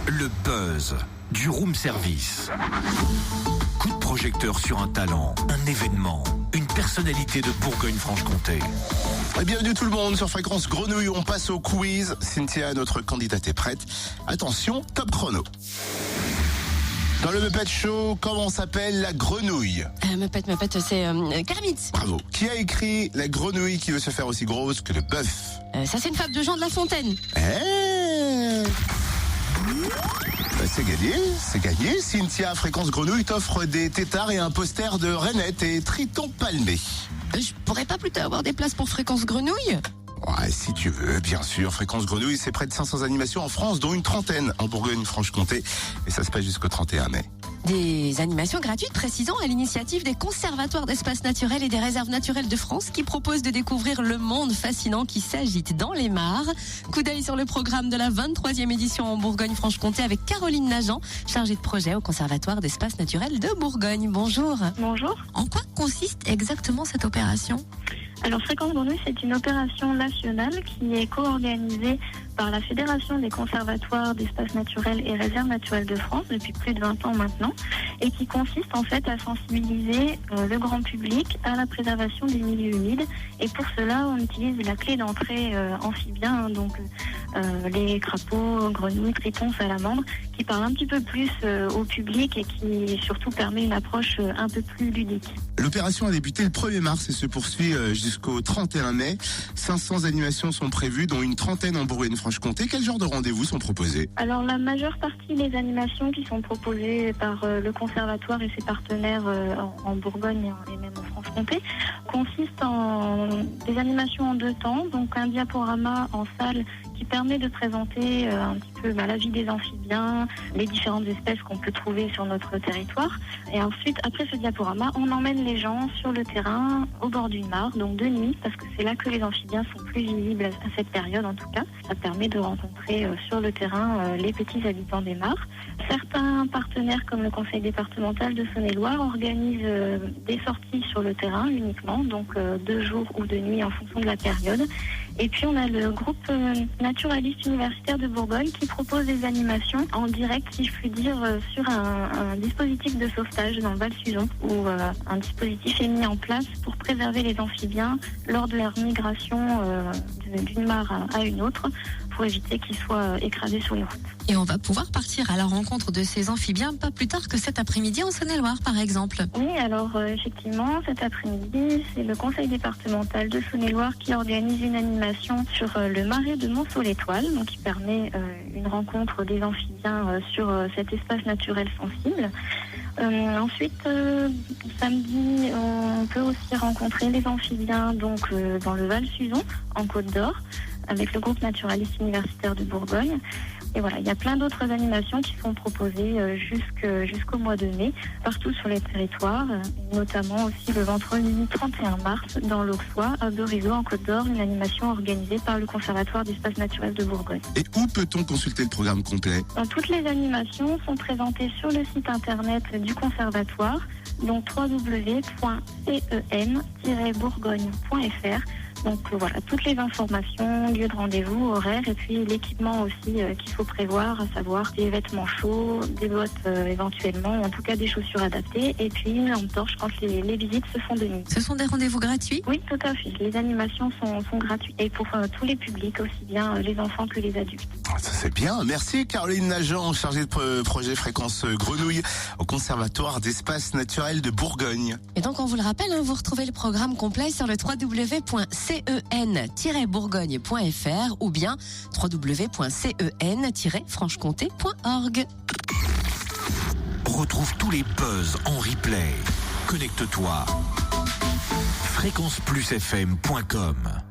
Le buzz du room service. Coup de projecteur sur un talent, un événement, une personnalité de Bourgogne-Franche-Comté. Et bienvenue tout le monde sur Fréquence Grenouille. On passe au quiz. Cynthia, notre candidate, est prête. Attention, top chrono. Dans le Muppet Show, comment s'appelle la grenouille? Muppet, c'est Kermit. Bravo. Qui a écrit La grenouille qui veut se faire aussi grosse que le bœuf? Ça, c'est une fable de Jean de La Fontaine. C'est gagné. Cynthia, Fréquence Grenouille t'offre des têtards et un poster de Rainette et Triton Palmé. Je pourrais pas plutôt avoir des places pour Fréquence Grenouille? Ouais, si tu veux, bien sûr. Fréquence Grenouille, c'est près de 500 animations en France, dont une trentaine en Bourgogne-Franche-Comté. Et ça se passe jusqu'au 31 mai. Des animations gratuites, précisons, à l'initiative des conservatoires d'espaces naturels et des réserves naturelles de France qui proposent de découvrir le monde fascinant qui s'agite dans les mares. Coup d'œil sur le programme de la 23e édition en Bourgogne-Franche-Comté avec Caroline Nagent, chargée de projet au conservatoire d'espaces naturels de Bourgogne. Bonjour. Bonjour. En quoi consiste exactement cette opération ? Alors Fréquence Grenouille, c'est une opération nationale qui est co-organisée par la Fédération des conservatoires d'espaces naturels et réserves naturelles de France depuis plus de 20 ans maintenant et qui consiste en fait à sensibiliser le grand public à la préservation des milieux humides et pour cela on utilise la clé d'entrée amphibien, donc les crapauds, grenouilles, tritons, salamandres qui parlent un petit peu plus au public et qui surtout permet une approche un peu plus ludique. L'opération a débuté le 1er mars et se poursuit jusqu'au 31 mai. 500 animations sont prévues, dont une trentaine en Bourgogne-Franche-Comté. Quel genre de rendez-vous sont proposés? Alors la majeure partie des animations qui sont proposées par le conservatoire et ses partenaires en Bourgogne et même en Franche-Comté consistent en des animations en deux temps, donc un diaporama en salle qui permet de présenter un petit peu la vie des amphibiens, les différentes espèces qu'on peut trouver sur notre territoire. Et ensuite, après ce diaporama, on emmène les gens sur le terrain, au bord d'une mare, donc de nuit, parce que c'est là que les amphibiens sont plus visibles à cette période en tout cas. Ça permet de rencontrer sur le terrain les petits habitants des mares. Certains partenaires, comme le conseil départemental de Saône-et-Loire, organisent des sorties sur le terrain uniquement, donc 2 jours ou de nuit en fonction de la période. Et puis on a le groupe naturaliste universitaire de Bourgogne qui propose des animations en direct, si je puis dire, sur un dispositif de sauvetage dans le Val-Suzon, où un dispositif est mis en place pour préserver les amphibiens lors de leur migration d'une mare à une autre, pour éviter qu'ils soient écrasés sur les routes. Et on va pouvoir partir à la rencontre de ces amphibiens pas plus tard que cet après-midi en Saône-et-Loire, par exemple. Oui, alors effectivement, cet après-midi, c'est le conseil départemental de Saône-et-Loire qui organise une animation sur le marais de Monceau-l'Étoile, donc qui permet une rencontre des amphibiens sur cet espace naturel sensible. Ensuite, samedi, on peut aussi rencontrer les amphibiens donc dans le Val-Suzon, en Côte d'Or, avec le groupe naturaliste universitaire de Bourgogne. Et voilà, il y a plein d'autres animations qui sont proposées jusqu'au mois de mai, partout sur les territoires, notamment aussi le vendredi 31 mars dans l'Auxois, à Beurizeau, en Côte d'Or, une animation organisée par le Conservatoire d'espaces naturels de Bourgogne. Et où peut-on consulter le programme complet? Toutes les animations sont présentées sur le site internet du Conservatoire, donc www.cen-bourgogne.fr. Donc voilà, toutes les informations, lieu de rendez-vous, horaires et puis l'équipement aussi qu'il faut prévoir, à savoir des vêtements chauds, des bottes éventuellement, en tout cas des chaussures adaptées et puis une lampe torche quand les visites se font de nuit. Ce sont des rendez-vous gratuits ? Oui, tout à fait. Les animations sont gratuites et pour tous les publics, aussi bien les enfants que les adultes. Ça c'est bien. Merci Caroline Nagent, chargée de projet Fréquence Grenouille au Conservatoire d'espaces naturels de Bourgogne. Et donc on vous le rappelle, vous retrouvez le programme complet sur le www.cen-bourgogne.fr ou bien www.cen-franchecomté.org. Retrouve tous les buzz en replay. Connecte-toi. fréquenceplusfm.com